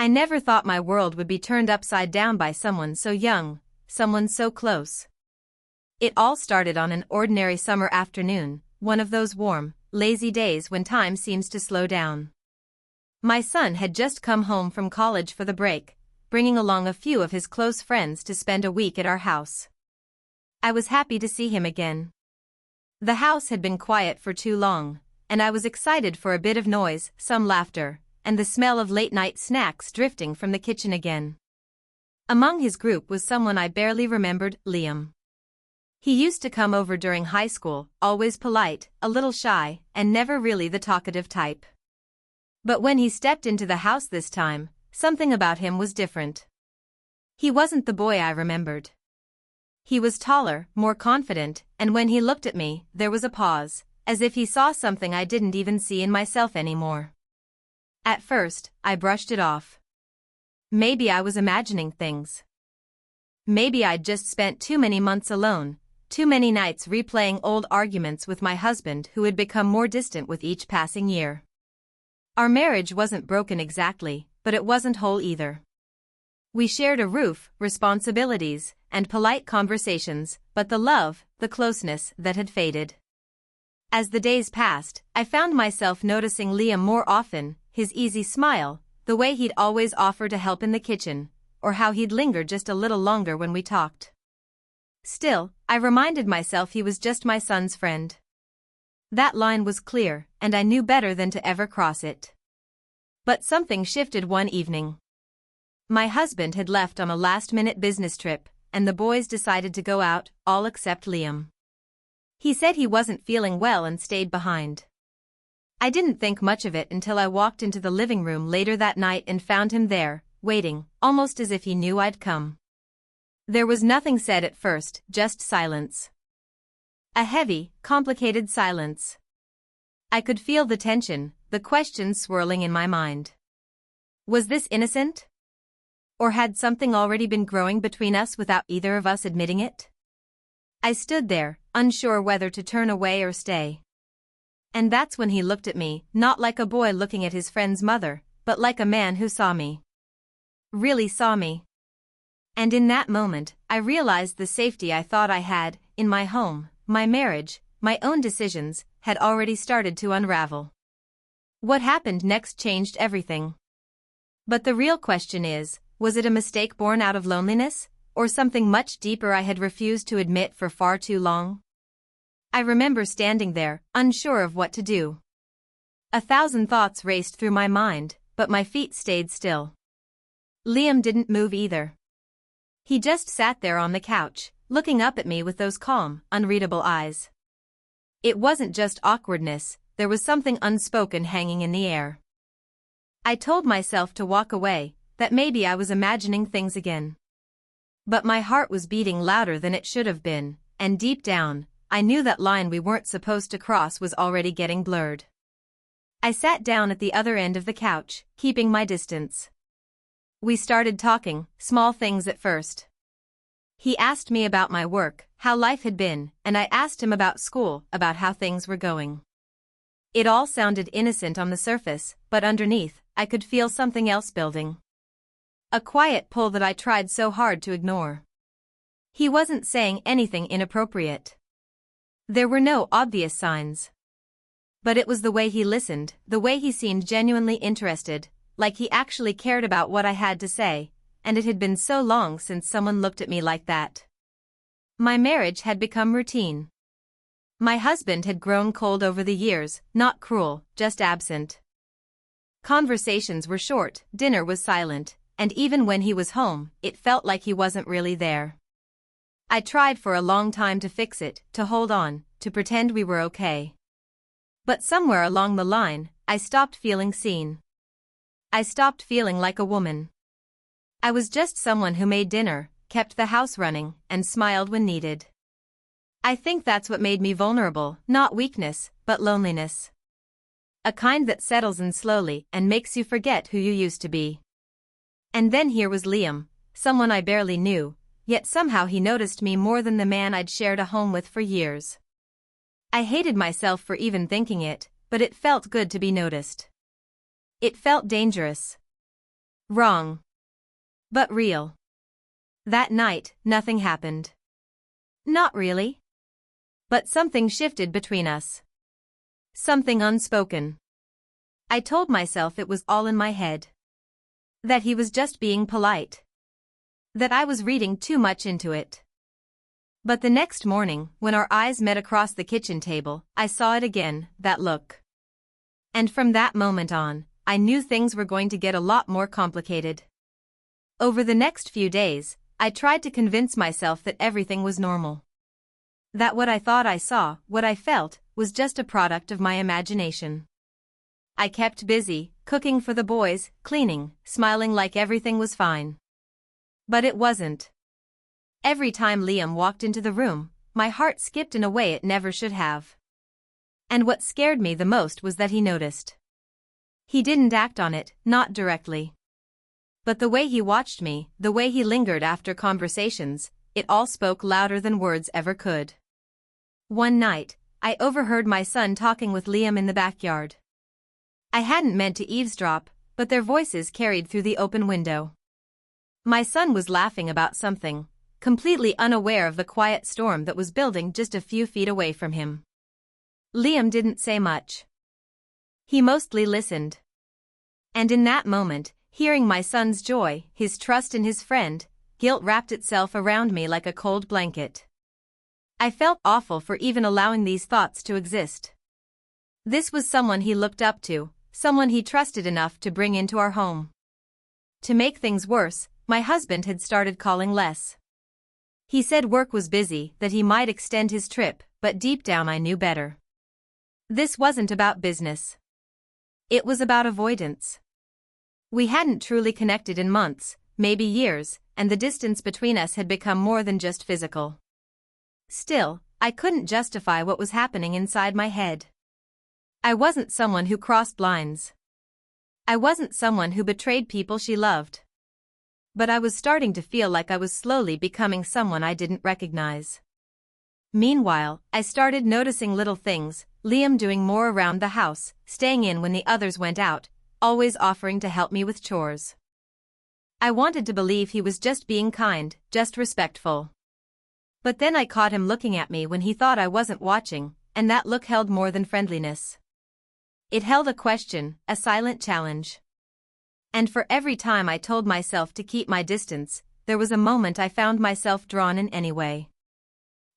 I never thought my world would be turned upside down by someone so young, someone so close. It all started on an ordinary summer afternoon, one of those warm, lazy days when time seems to slow down. My son had just come home from college for the break, bringing along a few of his close friends to spend a week at our house. I was happy to see him again. The house had been quiet for too long, and I was excited for a bit of noise, some laughter, and the smell of late-night snacks drifting from the kitchen again. Among his group was someone I barely remembered, Liam. He used to come over during high school, always polite, a little shy, and never really the talkative type. But when he stepped into the house this time, something about him was different. He wasn't the boy I remembered. He was taller, more confident, and when he looked at me, there was a pause, as if he saw something I didn't even see in myself anymore. At first, I brushed it off. Maybe I was imagining things. Maybe I'd just spent too many months alone, too many nights replaying old arguments with my husband who had become more distant with each passing year. Our marriage wasn't broken exactly, but it wasn't whole either. We shared a roof, responsibilities, and polite conversations, but the love, the closeness, that had faded. As the days passed, I found myself noticing Liam more often, his easy smile, the way he'd always offer to help in the kitchen, or how he'd linger just a little longer when we talked. Still, I reminded myself he was just my son's friend. That line was clear, and I knew better than to ever cross it. But something shifted one evening. My husband had left on a last-minute business trip, and the boys decided to go out, all except Liam. He said he wasn't feeling well and stayed behind. I didn't think much of it until I walked into the living room later that night and found him there, waiting, almost as if he knew I'd come. There was nothing said at first, just silence. A heavy, complicated silence. I could feel the tension, the questions swirling in my mind. Was this innocent? Or had something already been growing between us without either of us admitting it? I stood there, unsure whether to turn away or stay. And that's when he looked at me, not like a boy looking at his friend's mother, but like a man who saw me. Really saw me. And in that moment, I realized the safety I thought I had, in my home, my marriage, my own decisions, had already started to unravel. What happened next changed everything. But the real question is, was it a mistake born out of loneliness, or something much deeper I had refused to admit for far too long? I remember standing there, unsure of what to do. 1,000 thoughts raced through my mind, but my feet stayed still. Liam didn't move either. He just sat there on the couch, looking up at me with those calm, unreadable eyes. It wasn't just awkwardness, there was something unspoken hanging in the air. I told myself to walk away, that maybe I was imagining things again. But my heart was beating louder than it should have been, and deep down, I knew that line we weren't supposed to cross was already getting blurred. I sat down at the other end of the couch, keeping my distance. We started talking, small things at first. He asked me about my work, how life had been, and I asked him about school, about how things were going. It all sounded innocent on the surface, but underneath, I could feel something else building. A quiet pull that I tried so hard to ignore. He wasn't saying anything inappropriate. There were no obvious signs. But it was the way he listened, the way he seemed genuinely interested, like he actually cared about what I had to say, and it had been so long since someone looked at me like that. My marriage had become routine. My husband had grown cold over the years, not cruel, just absent. Conversations were short, dinner was silent, and even when he was home, it felt like he wasn't really there. I tried for a long time to fix it, to hold on, to pretend we were okay. But somewhere along the line, I stopped feeling seen. I stopped feeling like a woman. I was just someone who made dinner, kept the house running, and smiled when needed. I think that's what made me vulnerable, not weakness, but loneliness. A kind that settles in slowly and makes you forget who you used to be. And then here was Liam, someone I barely knew, yet somehow he noticed me more than the man I'd shared a home with for years. I hated myself for even thinking it, but it felt good to be noticed. It felt dangerous. Wrong. But real. That night, nothing happened. Not really. But something shifted between us. Something unspoken. I told myself it was all in my head. That he was just being polite. That I was reading too much into it. But the next morning, when our eyes met across the kitchen table, I saw it again, that look. And from that moment on, I knew things were going to get a lot more complicated. Over the next few days, I tried to convince myself that everything was normal. That what I thought I saw, what I felt, was just a product of my imagination. I kept busy, cooking for the boys, cleaning, smiling like everything was fine. But it wasn't. Every time Liam walked into the room, my heart skipped in a way it never should have. And what scared me the most was that he noticed. He didn't act on it, not directly. But the way he watched me, the way he lingered after conversations, it all spoke louder than words ever could. One night, I overheard my son talking with Liam in the backyard. I hadn't meant to eavesdrop, but their voices carried through the open window. My son was laughing about something, completely unaware of the quiet storm that was building just a few feet away from him. Liam didn't say much. He mostly listened. And in that moment, hearing my son's joy, his trust in his friend, guilt wrapped itself around me like a cold blanket. I felt awful for even allowing these thoughts to exist. This was someone he looked up to, someone he trusted enough to bring into our home. To make things worse, my husband had started calling less. He said work was busy, that he might extend his trip, but deep down I knew better. This wasn't about business. It was about avoidance. We hadn't truly connected in months, maybe years, and the distance between us had become more than just physical. Still, I couldn't justify what was happening inside my head. I wasn't someone who crossed lines. I wasn't someone who betrayed people she loved. But I was starting to feel like I was slowly becoming someone I didn't recognize. Meanwhile, I started noticing little things, Liam doing more around the house, staying in when the others went out, always offering to help me with chores. I wanted to believe he was just being kind, just respectful. But then I caught him looking at me when he thought I wasn't watching, and that look held more than friendliness. It held a question, a silent challenge. And for every time I told myself to keep my distance, there was a moment I found myself drawn in anyway.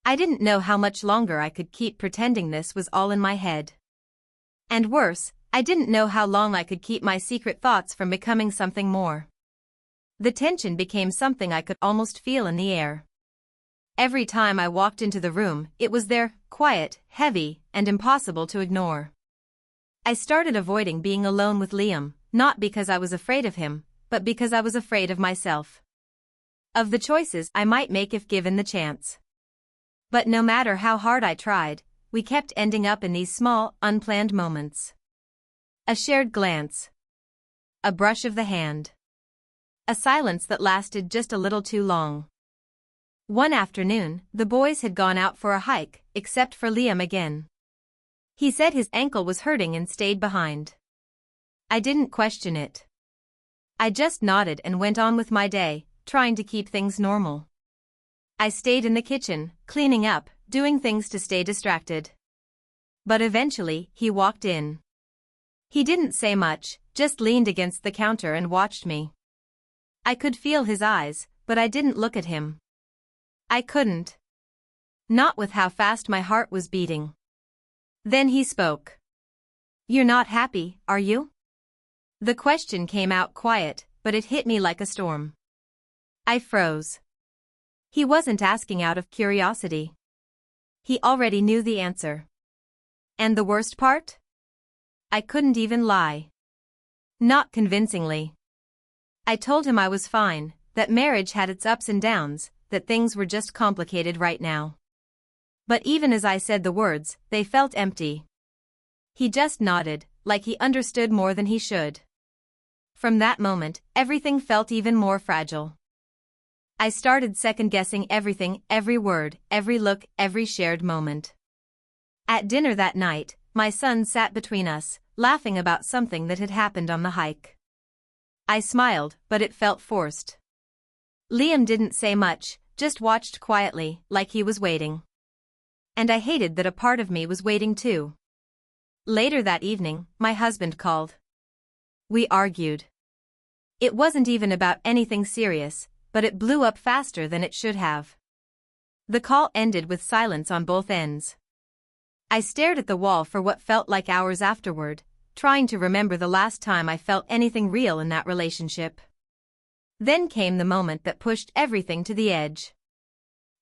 I didn't know how much longer I could keep pretending this was all in my head. And worse, I didn't know how long I could keep my secret thoughts from becoming something more. The tension became something I could almost feel in the air. Every time I walked into the room, it was there, quiet, heavy, and impossible to ignore. I started avoiding being alone with Liam, not because I was afraid of him, but because I was afraid of myself. Of the choices I might make if given the chance. But no matter how hard I tried, we kept ending up in these small, unplanned moments. A shared glance. A brush of the hand. A silence that lasted just a little too long. One afternoon, the boys had gone out for a hike, except for Liam again. He said his ankle was hurting and stayed behind. I didn't question it. I just nodded and went on with my day, trying to keep things normal. I stayed in the kitchen, cleaning up, doing things to stay distracted. But eventually, he walked in. He didn't say much, just leaned against the counter and watched me. I could feel his eyes, but I didn't look at him. I couldn't. Not with how fast my heart was beating. Then he spoke. "You're not happy, are you?" The question came out quiet, but it hit me like a storm. I froze. He wasn't asking out of curiosity. He already knew the answer. And the worst part? I couldn't even lie. Not convincingly. I told him I was fine, that marriage had its ups and downs, that things were just complicated right now. But even as I said the words, they felt empty. He just nodded, like he understood more than he should. From that moment, everything felt even more fragile. I started second-guessing everything, every word, every look, every shared moment. At dinner that night, my son sat between us, laughing about something that had happened on the hike. I smiled, but it felt forced. Liam didn't say much, just watched quietly, like he was waiting. And I hated that a part of me was waiting too. Later that evening, my husband called. We argued. It wasn't even about anything serious, but it blew up faster than it should have. The call ended with silence on both ends. I stared at the wall for what felt like hours afterward, trying to remember the last time I felt anything real in that relationship. Then came the moment that pushed everything to the edge.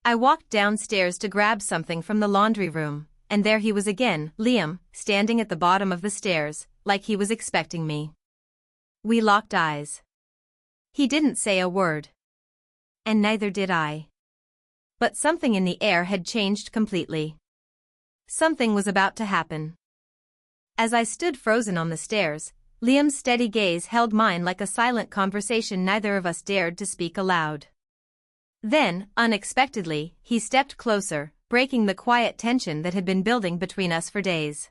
I walked downstairs to grab something from the laundry room, and there he was again, Liam, standing at the bottom of the stairs, like he was expecting me. We locked eyes. He didn't say a word. And neither did I. But something in the air had changed completely. Something was about to happen. As I stood frozen on the stairs, Liam's steady gaze held mine like a silent conversation neither of us dared to speak aloud. Then, unexpectedly, he stepped closer, breaking the quiet tension that had been building between us for days.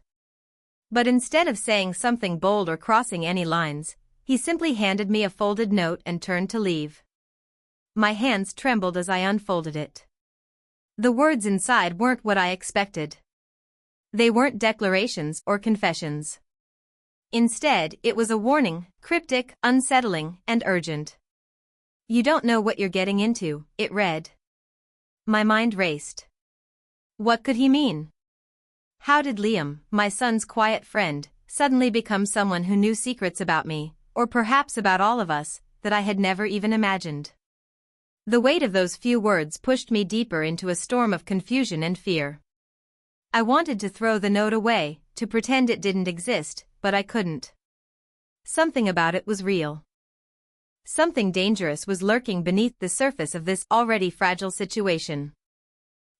But instead of saying something bold or crossing any lines, he simply handed me a folded note and turned to leave. My hands trembled as I unfolded it. The words inside weren't what I expected. They weren't declarations or confessions. Instead, it was a warning, cryptic, unsettling, and urgent. You don't know what you're getting into, it read. My mind raced. What could he mean? How did Liam, my son's quiet friend, suddenly become someone who knew secrets about me, or perhaps about all of us, that I had never even imagined? The weight of those few words pushed me deeper into a storm of confusion and fear. I wanted to throw the note away, to pretend it didn't exist, but I couldn't. Something about it was real. Something dangerous was lurking beneath the surface of this already fragile situation.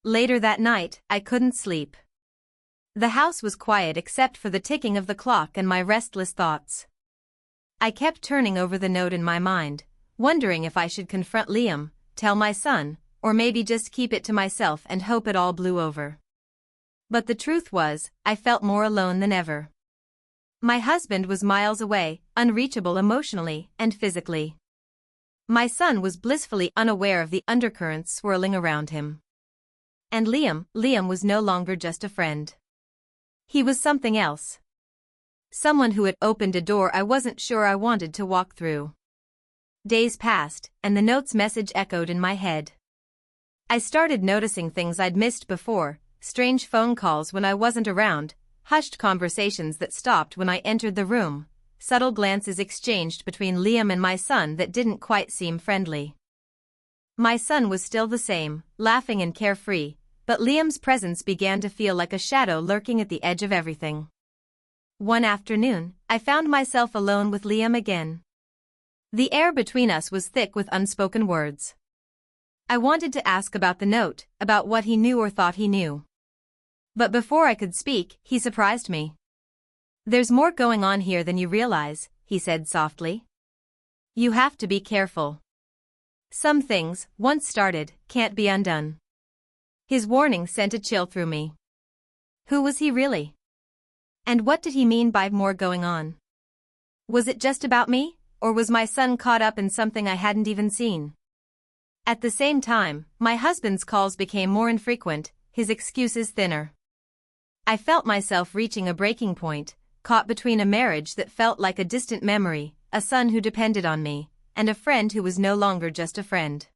Later that night, I couldn't sleep. The house was quiet except for the ticking of the clock and my restless thoughts. I kept turning over the note in my mind, wondering if I should confront Liam, tell my son, or maybe just keep it to myself and hope it all blew over. But the truth was, I felt more alone than ever. My husband was miles away, unreachable emotionally and physically. My son was blissfully unaware of the undercurrents swirling around him. And Liam was no longer just a friend. He was something else. Someone who had opened a door I wasn't sure I wanted to walk through. Days passed, and the note's message echoed in my head. I started noticing things I'd missed before, strange phone calls when I wasn't around, hushed conversations that stopped when I entered the room, subtle glances exchanged between Liam and my son that didn't quite seem friendly. My son was still the same, laughing and carefree, but Liam's presence began to feel like a shadow lurking at the edge of everything. One afternoon, I found myself alone with Liam again. The air between us was thick with unspoken words. I wanted to ask about the note, about what he knew or thought he knew. But before I could speak, he surprised me. There's more going on here than you realize, he said softly. You have to be careful. Some things, once started, can't be undone. His warning sent a chill through me. Who was he really? And what did he mean by more going on? Was it just about me, or was my son caught up in something I hadn't even seen? At the same time, my husband's calls became more infrequent, his excuses thinner. I felt myself reaching a breaking point, caught between a marriage that felt like a distant memory, a son who depended on me, and a friend who was no longer just a friend.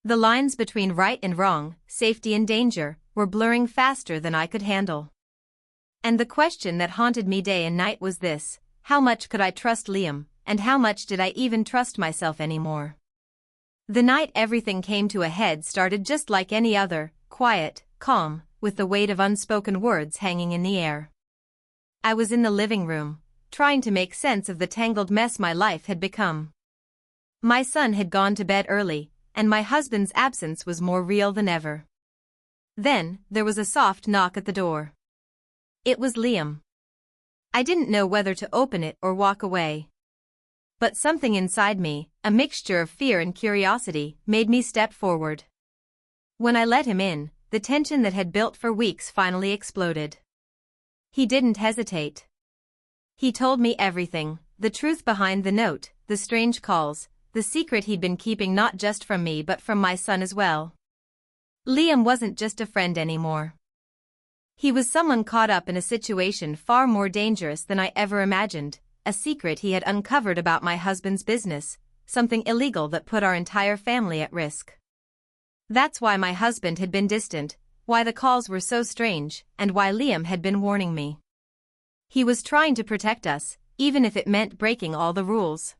The lines between right and wrong, safety and danger, were blurring faster than I could handle. And the question that haunted me day and night was this: how much could I trust Liam, and how much did I even trust myself anymore? The night everything came to a head started just like any other, quiet, calm, with the weight of unspoken words hanging in the air. I was in the living room, trying to make sense of the tangled mess my life had become. My son had gone to bed early, and my husband's absence was more real than ever. Then, there was a soft knock at the door. It was Liam. I didn't know whether to open it or walk away. But something inside me, a mixture of fear and curiosity, made me step forward. When I let him in, the tension that had built for weeks finally exploded. He didn't hesitate. He told me everything, the truth behind the note, the strange calls, the secret he'd been keeping not just from me but from my son as well. Liam wasn't just a friend anymore. He was someone caught up in a situation far more dangerous than I ever imagined, a secret he had uncovered about my husband's business, something illegal that put our entire family at risk. That's why my husband had been distant, why the calls were so strange, and why Liam had been warning me. He was trying to protect us, even if it meant breaking all the rules.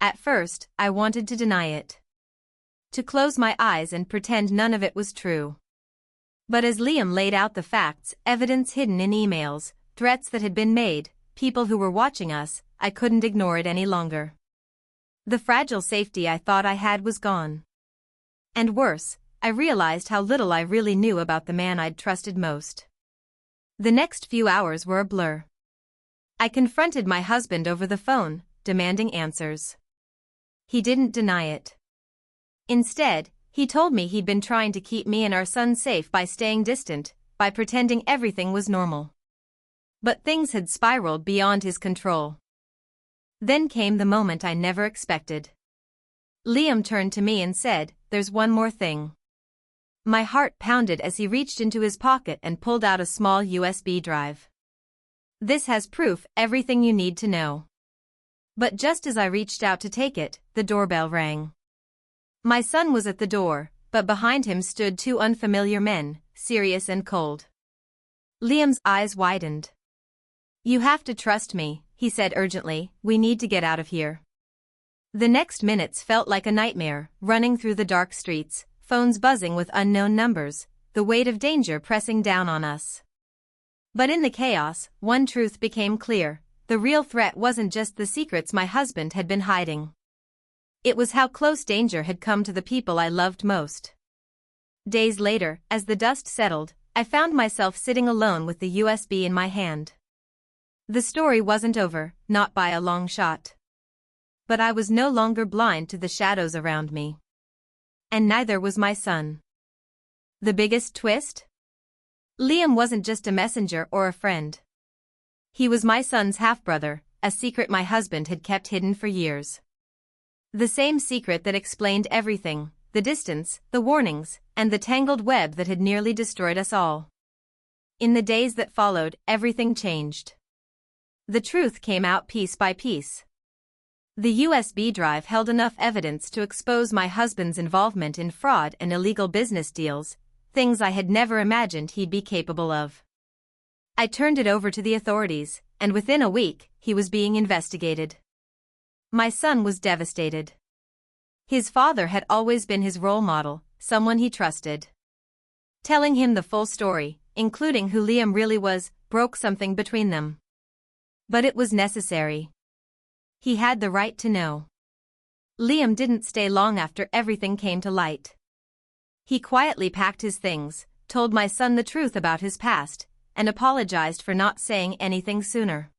At first, I wanted to deny it. To close my eyes and pretend none of it was true. But as Liam laid out the facts, evidence hidden in emails, threats that had been made, people who were watching us, I couldn't ignore it any longer. The fragile safety I thought I had was gone. And worse, I realized how little I really knew about the man I'd trusted most. The next few hours were a blur. I confronted my husband over the phone, demanding answers. He didn't deny it. Instead, he told me he'd been trying to keep me and our son safe by staying distant, by pretending everything was normal. But things had spiraled beyond his control. Then came the moment I never expected. Liam turned to me and said, "There's one more thing." My heart pounded as he reached into his pocket and pulled out a small USB drive. "This has proof, everything you need to know." But just as I reached out to take it, the doorbell rang. My son was at the door, but behind him stood two unfamiliar men, serious and cold. Liam's eyes widened. "You have to trust me," he said urgently, "we need to get out of here." The next minutes felt like a nightmare, running through the dark streets, phones buzzing with unknown numbers, the weight of danger pressing down on us. But in the chaos, one truth became clear: the real threat wasn't just the secrets my husband had been hiding. It was how close danger had come to the people I loved most. Days later, as the dust settled, I found myself sitting alone with the USB in my hand. The story wasn't over, not by a long shot. But I was no longer blind to the shadows around me. And neither was my son. The biggest twist? Liam wasn't just a messenger or a friend. He was my son's half-brother, a secret my husband had kept hidden for years. The same secret that explained everything: the distance, the warnings, and the tangled web that had nearly destroyed us all. In the days that followed, everything changed. The truth came out piece by piece. The USB drive held enough evidence to expose my husband's involvement in fraud and illegal business deals, things I had never imagined he'd be capable of. I turned it over to the authorities, and within a week, he was being investigated. My son was devastated. His father had always been his role model, someone he trusted. Telling him the full story, including who Liam really was, broke something between them. But it was necessary. He had the right to know. Liam didn't stay long after everything came to light. He quietly packed his things, told my son the truth about his past, and apologized for not saying anything sooner.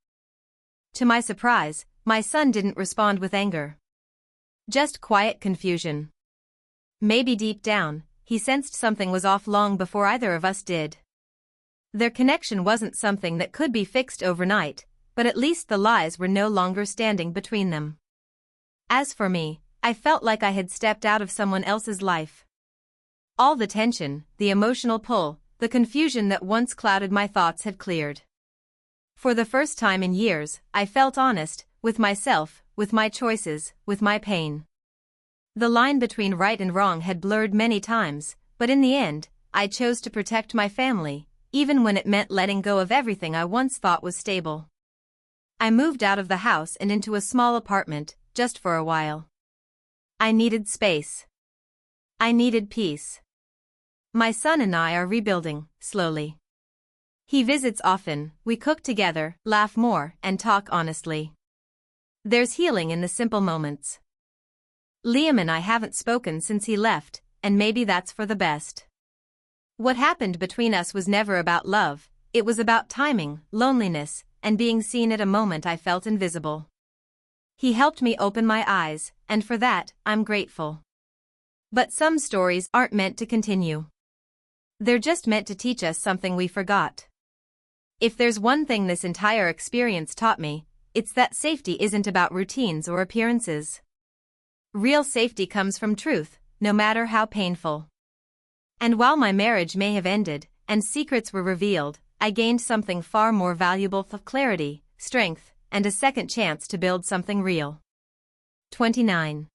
To my surprise, my son didn't respond with anger. Just quiet confusion. Maybe deep down, he sensed something was off long before either of us did. Their connection wasn't something that could be fixed overnight, but at least the lies were no longer standing between them. As for me, I felt like I had stepped out of someone else's life. All the tension, the emotional pull, the confusion that once clouded my thoughts had cleared. For the first time in years, I felt honest, with myself, with my choices, with my pain. The line between right and wrong had blurred many times, but in the end, I chose to protect my family, even when it meant letting go of everything I once thought was stable. I moved out of the house and into a small apartment, just for a while. I needed space. I needed peace. My son and I are rebuilding, slowly. He visits often, we cook together, laugh more, and talk honestly. There's healing in the simple moments. Liam and I haven't spoken since he left, and maybe that's for the best. What happened between us was never about love, it was about timing, loneliness, and being seen at a moment I felt invisible. He helped me open my eyes, and for that, I'm grateful. But some stories aren't meant to continue. They're just meant to teach us something we forgot. If there's one thing this entire experience taught me, it's that safety isn't about routines or appearances. Real safety comes from truth, no matter how painful. And while my marriage may have ended, and secrets were revealed, I gained something far more valuable: clarity, strength, and a second chance to build something real. 29.